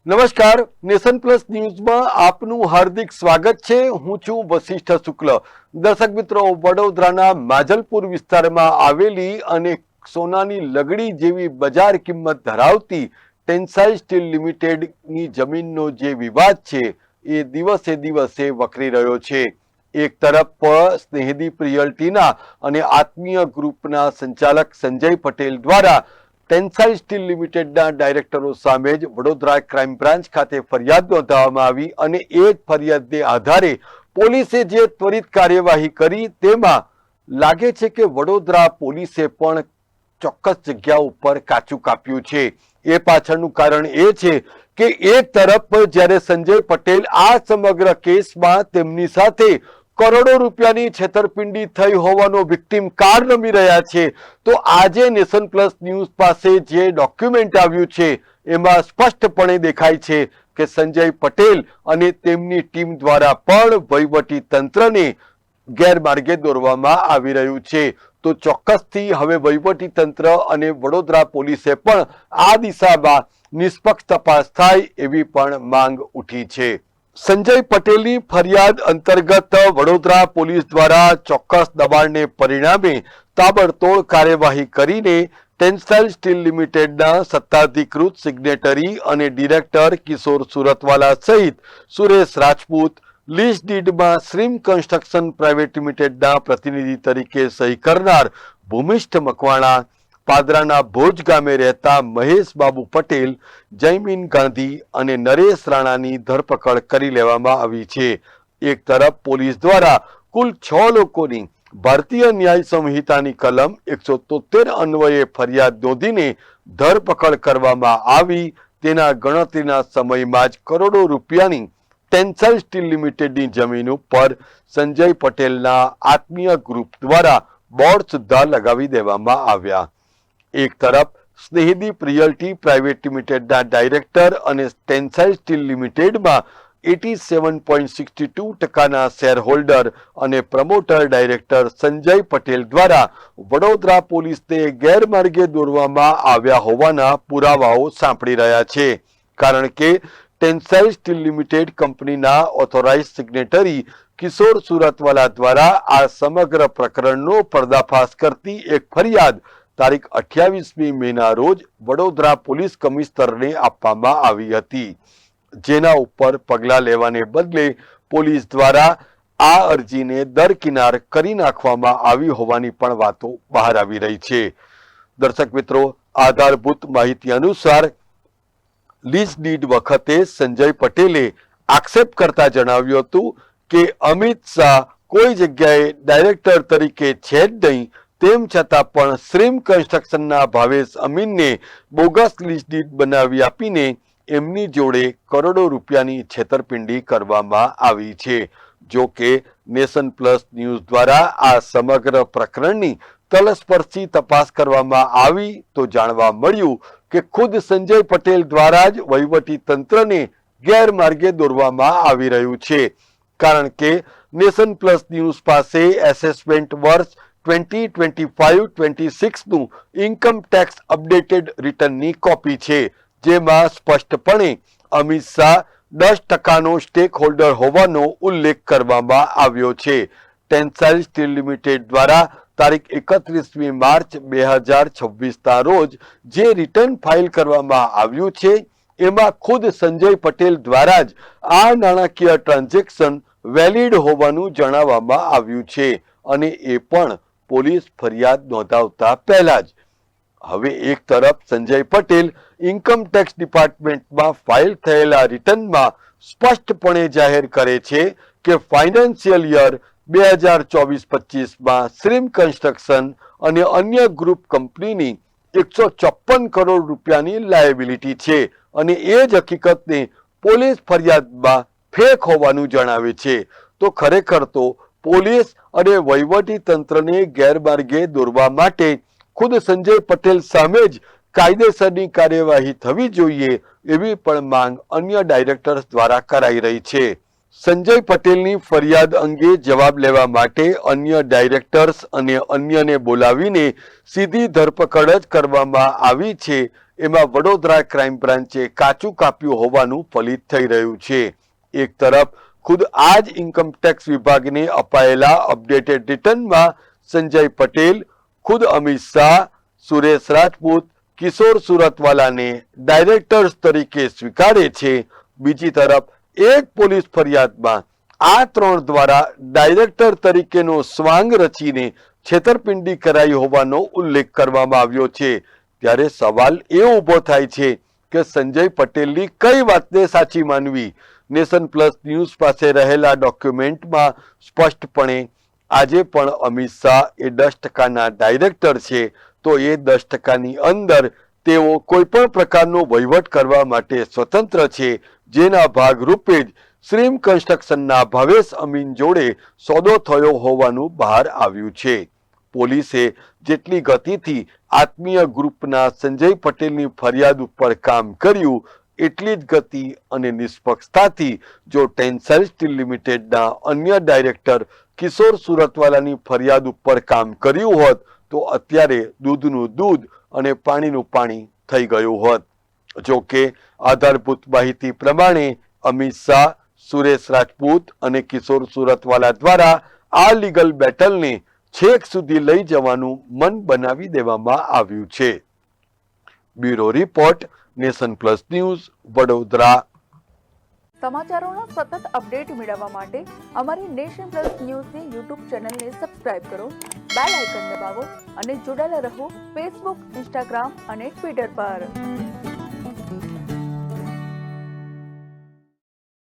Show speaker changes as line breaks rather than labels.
નમસ્કાર, nation plus ન્યૂઝમાં આપનું હાર્દિક સ્વાગત છે। હું છું વશિષ્ઠ શુક્લ। દર્શક મિત્રો, વડોદરાના માજલપુર વિસ્તારમાં આવેલી અને સોનાની લગડી જેવી બજાર કિંમત ધરાવતી ટેન્સાઇલ સ્ટીલ લિમિટેડની જમીનનો જે વિવાદ છે એ દિવસે દિવસે વકરી રહ્યો છે। એક તરફ સ્નેહદીપ રિયલ્ટીના અને આત્મીય ગ્રુપના સંચાલક સંજય પટેલ દ્વારા ટેન્સાઇલ સ્ટીલ લિમિટેડના ડાયરેક્ટરો સામે જ વડોદરા ક્રાઇમ બ્રાન્ચ ખાતે ફરિયાદ નોંધાવવામાં આવી અને એ જ ફરિયાદને આધારે પોલીસે જે ત્વરિત કાર્યવાહી કરી તેમાં લાગે છે કે વડોદરા પોલીસે પણ ચોક્કસ જગ્યા ઉપર કાચું કાપ્યું છે। એ પાછળનું કારણ એ છે કે એક તરફ જ્યારે સંજય પટેલ આ સમગ્ર કેસમાં તેમની સાથે કરોડો રૂપિયાની છેતરપિંડી થઈ હોવાનો વિક્ટિમ કાર્ડ રમી રહ્યા છે, તો આજે નેશન પ્લસ ન્યૂઝ પાસે જે ડોક્યુમેન્ટ આવ્યું છે એમાં સ્પષ્ટપણે દેખાય છે કે સંજય પટેલ અને તેમની ટીમ દ્વારા પણ વહીવટી તંત્રને ગેરમાર્ગે દોરવામાં આવી રહ્યું છે। તો ચોક્કસથી હવે વહીવટી તંત્ર અને વડોદરા પોલીસે પણ આ દિશામાં નિષ્પક્ષ તપાસ થાય એવી પણ માંગ ઉઠી છે। સંજય પટેલની ફરિયાદ અંતર્ગત વડોદરા પોલીસ દ્વારા ચોક્કસ દબાણને પરિણામે તાબડતોડ કાર્યવાહી કરીને ટેન્સાઇલ સ્ટીલ લિમિટેડના સત્તાધિકૃત સિગ્નેટરી અને ડિરેક્ટર કિશોર સુરતવાલા સહિત સુરેશ રાજપૂત, લીઝ ડીડમાં શ્રીમ કન્સ્ટ્રક્શન પ્રાઇવેટ લિમિટેડના પ્રતિનિધિ તરીકે સહી કરનાર ભૂમિષ્ઠ મકવાણા, પાદરાના ભોજ ગામે રહેતા મહેશ બાબુ પટેલ, જયમીન ગાંધી અને નરેશ રાણાની ધરપકડ કરી લેવામાં આવી છે। એક તરફ પોલીસ દ્વારા કુલ 6 લોકોની ભારતીય ન્યાય સંહિતાની કલમ 173 અન્વયે ફરિયાદ નોંધીને ધરપકડ કરવામાં આવી। તેના ગણતરીના સમયમાં જ કરોડો રૂપિયાની ટેન્સાઇલ સ્ટીલ લિમિટેડની જમીન ઉપર સંજય પટેલના આત્મીય ગ્રુપ દ્વારા બોર્ડ સુદ્ધા લગાવી દેવામાં આવ્યા। એક તરફ સ્નેહદીપ રિયલ્ટી પ્રાઇવેટ લિમિટેડના ડાયરેક્ટર અને ટેન્સાઇલ સ્ટીલ લિમિટેડમાં 87.62% શેર હોલ્ડર અને પ્રમોટર ડાયરેક્ટર સંજય પટેલ દ્વારા વડોદરા પોલીસને ગેરમાર્ગે દોરવામાં આવ્યા હોવાના પુરાવાઓ સાંપડી રહ્યા છે। કારણ કે ટેન્સાઇલ સ્ટીલ લિમિટેડ કંપનીના ઓથોરાઇઝ સિગ્નેટરી કિશોર સુરતવાલા દ્વારા આ સમગ્ર પ્રકરણનો પર્દાફાશ કરતી એક ફરિયાદ તારીખ 28મી મેના રોજ વડોદરા પોલીસ કમિશનરને આપવામાં આવી હતી, જેના ઉપર પગલાં લેવાને બદલે પોલીસ દ્વારા આ અરજીને દરકિનાર કરી નાખવામાં આવી હોવાની પણ વાતો બહાર આવી રહી છે। દર્શક મિત્રો, આધારભૂત માહિતી અનુસાર લીઝ ડીડ વખતે સંજય પટેલે આક્ષેપ કરતા જણાવ્યું હતું કે અમિત શાહ કોઈ જગ્યાએ ડાયરેક્ટર તરીકે છે જ નહીં, તેમ છતાં પણ શ્રીમ કન્સ્ટ્રક્શનના ભાવેશ અમીનને બોગસ લીઝ ડીડ બનાવી આપીને એમની જોડે કરોડો રૂપિયાની છેતરપિંડી કરવામાં આવી છે। જો કે નેશન પ્લસ ન્યૂઝ દ્વારા આ સમગ્ર પ્રકરણની તલસ્પર્શી તપાસ કરવામાં આવી તો જાણવા મળ્યું કે ખુદ સંજય પટેલ દ્વારા જ વહીવટી તંત્રને ગેરમાર્ગે દોરવામાં આવી રહ્યું છે। કારણ કે નેશન પ્લસ ન્યૂઝ પાસે એસેસમેન્ટ વર્ષ 2025-26નું ઇન્કમ ટેક્સ અપડેટેડ રિટર્નની કોપી છે, જેમાં સ્પષ્ટપણે અમિત શાહ 10%નો સ્ટેક હોલ્ડર હોવાનો ઉલ્લેખ કરવામાં આવ્યો છે। ટેન્સાઇલ સ્ટીલ લિમિટેડ દ્વારા તારીખ 31મી માર્ચ 2026ના રોજ જે રિટર્ન ફાઇલ કરવામાં આવ્યું છે એમાં ખુદ સંજય પટેલ દ્વારા જ આ નાણાકીય ટ્રાન્ઝેક્શન વેલિડ હોવાનું જણાવવામાં આવ્યું છે અને એ પણ પોલીસ ફરિયાદ નોંધાવતા પહેલા જ। હવે એક તરફ સંજય પટેલ ઇન્કમ ટેક્સ ડિપાર્ટમેન્ટમાં ફાઇલ થયેલા રિટર્નમાં સ્પષ્ટપણે જાહેર કરે છે કે ફાઇનાન્શિયલ યર 2024-25માં શ્રીમ કન્સ્ટ્રક્શન અને અન્ય ગ્રુપ કંપનીની 154 કરોડ રૂપિયાની લાયબિલિટી છે અને એ જ હકીકતને પોલીસ ફરિયાદમાં ફેક હોવાનું જણાવે છે। તો ખરેખર તો પોલીસ અને વહીવટી તંત્રને ગેરમાર્ગે દોરવા માટે ખુદ સંજય પટેલ સામે જ કાયદેસરની કાર્યવાહી થવી જોઈએ એવી પણ માંગ અન્ય ડાયરેક્ટર્સ દ્વારા કરાઈ રહી છે। સંજય પટેલની ફરિયાદ અંગે જવાબ લેવા માટે અન્ય ડાયરેક્ટર્સ અને અન્યને બોલાવીને સીધી ધરપકડ જ કરવામાં આવી છે એમાં વડોદરા ક્રાઇમ બ્રાન્ચે કાચું કાપ્યું હોવાનું ફલિત થઈ રહ્યું છે. એક તરફ ખુદ આ જ ઇન્કમટેક્સ વિભાગને અપાયેલા અપડેટેડ રિટર્નમાં સંજય પટેલ, ખુદ અમિત શાહ, સુરેશ રાજપૂત, કિશોર સુરતવાલાને ડાયરેક્ટર્સ તરીકે સ્વીકારે છે. બીજી તરફ એક પોલીસ ફરિયાદમાં આ ત્રણ દ્વારા ડાયરેક્ટર તરીકેનો સ્વાંગ રચીને છેતરપિંડી કરાઈ હોવાનો ઉલ્લેખ કરવામાં આવ્યો છે. ત્યારે સવાલ એ ઊભો થાય છે કે સંજય પટેલની કઈ વાતને સાચી માનવી? નેશન પ્લસ ન્યૂઝ પાસે રહેલા ડોક્યુમેન્ટમાં સ્પષ્ટપણે આજે પણ અમિત શાહ એ 10% ડાયરેક્ટર છે, તો એ 10%ની અંદર તેઓ કોઈ પણ પ્રકારનો વહીવટ કરવા માટે સ્વતંત્ર છે, જેના ભાગરૂપે જ શ્રીમ કન્સ્ટ્રક્શનના ભવેશ અમીન જોડે સોદો થયો હોવાનું બહાર આવ્યું છે. પોલીસે જેટલી ગતિથી આત્મીય ગ્રુપના સંજય પટેલની ફરિયાદ ઉપર કામ કર્યું, એટલી જ ગતિ અને નિષ્પક્ષતાથી જો ટેન્સાઇલ સ્ટીલ લિમિટેડના અન્ય ડાયરેક્ટર કિશોર સુરતવાલાની ફરિયાદ ઉપર કામ કર્યું હોત તો અત્યારે દૂધનું દૂધ અને પાણીનું પાણી થઈ ગયું હોત. જો કે આધારભૂત માહિતી પ્રમાણે અમિત શાહ, સુરેશ રાજપૂત અને કિશોર સુરતવાલા દ્વારા આ લીગલ બેટલને છેક સુધી લઈ જવાનું મન બનાવી દેવામાં આવ્યું છે. Bureau report, Nation plus news, Vadodara.
સમાચારોના સતત અપડેટ મેળવવા માટે અમારી નેશન પ્લસ ન્યૂઝની યુટ્યુબ ચેનલને સબસ્ક્રાઇબ કરો, બેલ આઇકન દબાવો અને જોડાયેલા રહો ફેસબુક, ઇન્સ્ટાગ્રામ અને ટ્વિટર પર.